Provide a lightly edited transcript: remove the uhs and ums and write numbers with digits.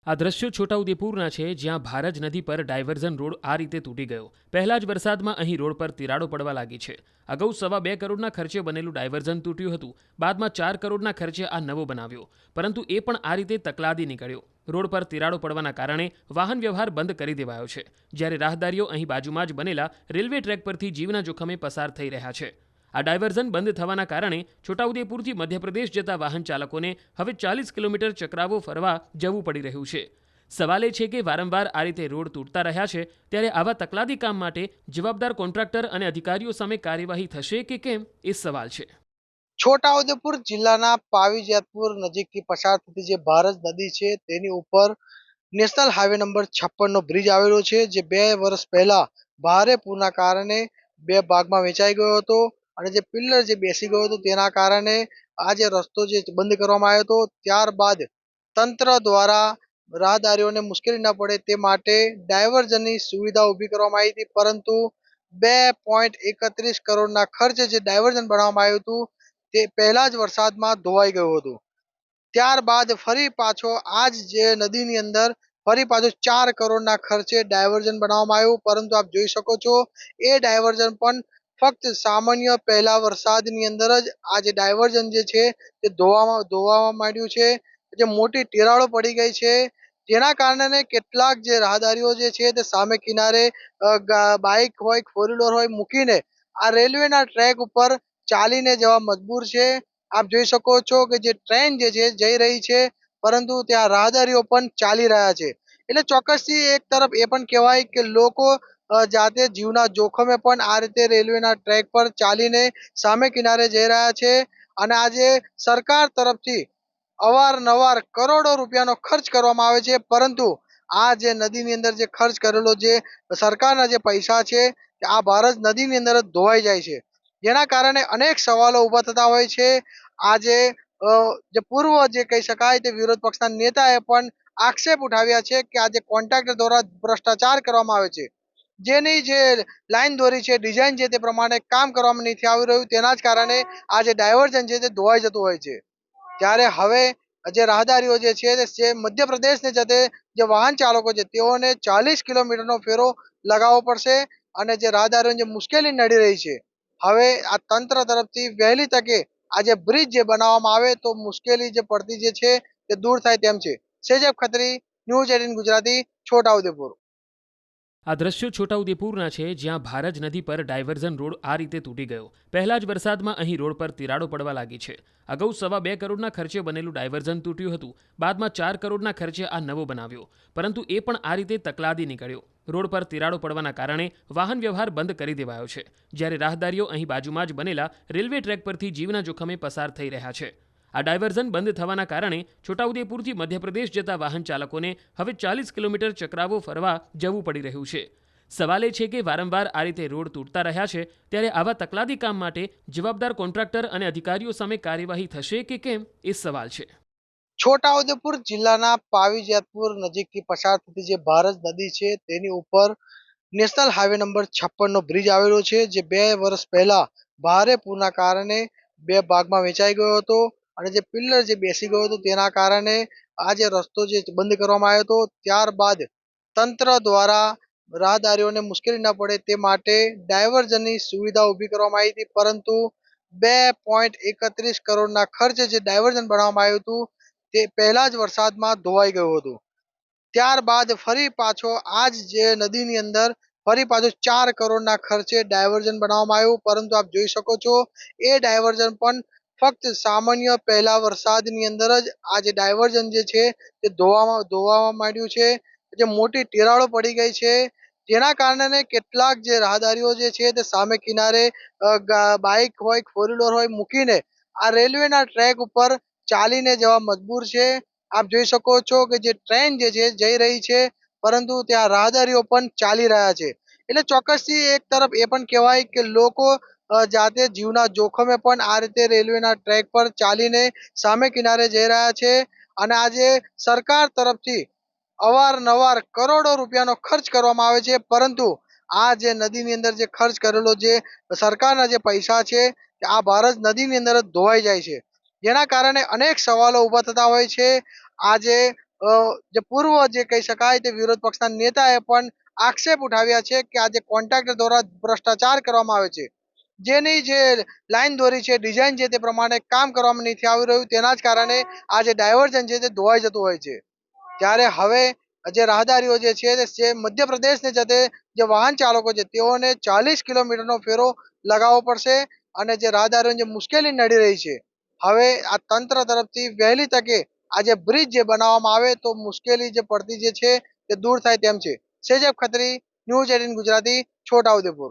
આ દ્રશ્યો છોટાઉદેપુરના છે, જ્યાં ભારજ નદી પર ડાયવર્ઝન રોડ આ રીતે તૂટી ગયો. પહેલા જ વરસાદમાં અહીં રોડ પર તિરાડો પડવા લાગી છે. અગાઉ 2.25 કરોડના ખર્ચે બનેલું ડાયવર્ઝન તૂટ્યું હતું. બાદમાં 4 કરોડના ખર્ચે આ નવો બનાવ્યો, પરંતુ એ પણ આ રીતે તકલાદી નીકળ્યો. રોડ પર તિરાડો પડવાના કારણે વાહન વ્યવહાર બંધ કરી દેવાયો છે, જ્યારે રાહદારીઓ અહીં બાજુમાં જ બનેલા રેલવે ટ્રેક પરથી જીવના જોખમે પસાર થઈ રહ્યા છે. આ ડાયવર્ઝન બંધ થવાના કારણે છોટાઉદેપુરથી મધ્યપ્રદેશ જતા વાહન ચાલકોને હવે 40 કિલોમીટર ચક્રાવો ફરવા જવું પડી રહ્યું છે. સવાલ એ છે કે વારંવાર આ રીતે રોડ તૂટતા રહ્યા છે, ત્યારે આવા તકલાદી કામ માટે જવાબદાર કોન્ટ્રાક્ટર અને અધિકારીઓ સામે કાર્યવાહી થશે કે કેમ, એ સવાલ છે. છોટાઉદેપુર જિલ્લાના પાવીજેતપુર નજીકથી પસાર થતી જે ભારજ નદી છે તેની ઉપર નેશનલ હાઈવે નંબર 56 નો બ્રિજ આવેલો છે, જે 2 વર્ષ પહેલા ભારે પૂરના કારણે બે ભાગમાં વેચાઈ ગયો હતો અને જે પિલ્લર જે બેસી ગયો હતો તેના કારણે આ જે રસ્તો જે બંધ કરવામાં આવ્યો હતો. ત્યારબાદ તંત્ર દ્વારા રાહદારીઓને મુશ્કેલી ન પડે તે માટે ડાયવર્ઝનની સુવિધા ઊભી કરવામાં આવી હતી, પરંતુ 2.31 કરોડના ખર્ચે જે ડાયવર્ઝન બનાવવામાં આવ્યું હતું તે પહેલા જ વરસાદમાં ધોવાઈ ગયું હતું. ત્યારબાદ ફરી પાછો આજ જે નદીની અંદર ફરી પાછું 4 કરોડના ખર્ચે ડાયવર્ઝન બનાવવામાં આવ્યું, પરંતુ આપ જોઈ શકો છો એ ડાયવર્ઝન પણ ફક્ત સામાન્ય પહેલા વરસાદની અંદર જ આ જે ડાયવર્ઝન જે છે તે ધોવાવા માંડ્યું છે. જે મોટી તિરાડો પડી ગઈ છે, જેના કારણે કેટલાક જે રાહદારીઓ જે છે તે સામે કિનારે બાઇક હોય, ફોર વ્હીલર હોય મૂકીને આ રેલવેના ટ્રેક ઉપર ચાલીને જવા મજબૂર છે. આપ જોઈ શકો છો કે જે ટ્રેન જે છે જઈ રહી છે, પરંતુ ત્યાં રાહદારીઓ પણ ચાલી રહ્યા છે. એટલે ચોક્કસથી એક તરફ એ પણ કહેવાય કે લોકો જાતે જીવના જોખમે પણ આ રીતે રેલવેના ટ્રેક પર ચાલીને સામે કિનારે જઈ રહ્યા છે. અને આજે સરકાર તરફથી અવારનવાર કરોડો રૂપિયાનો ખર્ચ કરવામાં આવે છે, પરંતુ આ જે નદીની અંદર જે ખર્ચ કરેલો જે સરકારના જે પૈસા છે આ ભારત નદીની અંદર જ ધોવાઈ જાય છે, જેના કારણે અનેક સવાલો ઊભા થતા હોય છે. આજે જે પૂર્વ જે કહી શકાય તે વિરોધ પક્ષના નેતાએ પણ આક્ષેપ ઉઠાવ્યા છે કે આજે કોન્ટ્રાક્ટર દ્વારા ભ્રષ્ટાચાર કરવામાં આવે છે. જેની જે લાઈન દોરી છે, ડિઝાઇન છે, તે પ્રમાણે કામ કરવામાં નથી આવી રહ્યું, તેના જ કારણે આ જે ડાયવર્ઝન છે તે ધોવાઈ જતું હોય છે. ત્યારે હવે જે રાહદારીઓ જે છે તે મધ્યપ્રદેશને જતે જે વાહન ચાલકો છે તેઓને 40 કિલોમીટરનો ફેરો લગાવવો પડશે અને જે રાહદારીઓને જે મુશ્કેલી નડી રહી છે, હવે આ તંત્ર તરફથી વહેલી તકે આ જે બ્રિજ જે બનાવવામાં આવે તો મુશ્કેલી જે પડતી જે છે તે દૂર થાય તેમ છે. સેજબ ખત્રી, ન્યૂઝ 18 ગુજરાતી, છોટાઉદેપુર. આ દ્રશ્યો છોટાઉદેપુરના છે, જ્યાં ભારજ નદી પર ડાયવર્ઝન રોડ આ રીતે તૂટી ગયો. પહેલા જ વરસાદમાં અહીં રોડ પર તિરાડો પડવા લાગી છે. અગાઉ 2.25 કરોડના ખર્ચે બનેલું ડાયવર્ઝન તૂટ્યું હતું. બાદમાં 4 કરોડના ખર્ચે આ નવો બનાવ્યો, પરંતુ એ પણ આ રીતે તકલાદી નીકળ્યો. રોડ પર તિરાડો પડવાના કારણે વાહન વ્યવહાર બંધ કરી દેવાયો છે, જ્યારે રાહદારીઓ અહીં બાજુમાં જ બનેલા રેલવે ટ્રેક પરથી જીવના જોખમે પસાર થઈ રહ્યા છે. આ ડાયવર્ઝન બંધ થવાના કારણે છોટાઉદેપુરથી મધ્યપ્રદેશ જતા વાહન ચાલકોને હવે 40 કિલોમીટર ચક્રાવો ફરવા જવું પડી રહ્યું છે. સવાલ એ છે કે વારંવાર આ રીતે રોડ તૂટતા રહ્યા છે, ત્યારે આવા તકલાદી કામ માટે જવાબદાર કોન્ટ્રાક્ટર અને અધિકારીઓ સામે કાર્યવાહી થશે કે કેમ, એ સવાલ છે. છોટાઉદેપુર જિલ્લાના પાવીજેતપુર નજીકથી પસાર થતી જે ભારજ નદી છે તેની ઉપર નેશનલ હાઈવે નંબર 56 નો બ્રિજ આવેલો છે, જે 2 વર્ષ પહેલા ભારે પૂરના કારણે બે ભાગમાં વેચાઈ ગયો હતો અને જે પિલ્લર જે બેસી ગયો હતો તેના કારણે આ જે રસ્તો જે બંધ કરવામાં આવ્યો હતો. ત્યારબાદ તંત્ર દ્વારા રાહદારીઓને મુશ્કેલી ન પડે તે માટે ડાયવર્ઝનની સુવિધા ઊભી કરવામાં આવી હતી, પરંતુ 2.31 કરોડના ખર્ચે જે ડાયવર્ઝન બનાવવામાં આવ્યું હતું તે પહેલા જ વરસાદમાં ધોવાઈ ગયું હતું. ત્યારબાદ ફરી પાછો આજ જે નદીની અંદર ફરી પાછું 4 કરોડના ખર્ચે ડાયવર્ઝન બનાવવામાં આવ્યું, પરંતુ આપ જોઈ શકો છો એ ડાયવર્ઝન પણ ફક્ત સામાન્ય પહેલા વરસાદની અંદર જ આ જે ડાયવર્ઝન જે છે તે ધોવાવા માંડ્યું છે. જે મોટી તિરાડો પડી ગઈ છે, જેના કારણે કેટલાક જે રાહદારીઓ જે છે તે સામે કિનારે બાઇક હોય, ફોર વ્હીલર હોય મૂકીને આ રેલવેના ટ્રેક ઉપર ચાલીને જવા મજબૂર છે. આપ જોઈ શકો છો કે જે ટ્રેન જે છે જઈ રહી છે, પરંતુ ત્યાં રાહદારીઓ પણ ચાલી રહ્યા છે. એટલે ચોક્કસથી એક તરફ એ પણ કહેવાય કે લોકો જાતે જીવના જોખમે પણ આ રીતે રેલવેના ટ્રેક પર ચાલીને સામે કિનારે જઈ રહ્યા છે. અને આજે સરકાર તરફથી અવારનવાર કરોડો રૂપિયાનો ખર્ચ કરવામાં આવે છે, પરંતુ આ જે નદીની અંદર જે ખર્ચ કરેલો જે સરકારના જે પૈસા છે આ ભારત નદીની અંદર જ ધોવાઈ જાય છે, જેના કારણે અનેક સવાલો ઊભા થતા હોય છે. આજે જે પૂર્વ જે કહી શકાય તે વિરોધ પક્ષના નેતાએ પણ આક્ષેપ ઉઠાવ્યા છે કે આ જે કોન્ટ્રાક્ટર દ્વારા ભ્રષ્ટાચાર કરવામાં આવે છે, જેની જે લાઈન દોરી છે, ડિઝાઇન છે, તે પ્રમાણે કામ કરવામાં નથી આવી રહ્યું, તેના જ કારણે આ જે ડાયવર્ઝન છે તે ધોવાઈ જતું હોય છે. ત્યારે હવે જે રાહદારીઓ જે છે તે મધ્યપ્રદેશને જતે જે વાહન ચાલકો છે તેઓને 40 કિલોમીટરનો ફેરો લગાવવો પડશે અને જે રાહદારીઓને જે મુશ્કેલી નડી રહી છે, હવે આ તંત્ર તરફથી વહેલી તકે આ જે બ્રિજ જે બનાવવામાં આવે તો મુશ્કેલી જે પડતી જે છે તે દૂર થાય તેમ છે. સેજબ ખત્રી, ન્યૂઝ 18 ગુજરાતી, છોટાઉદેપુર.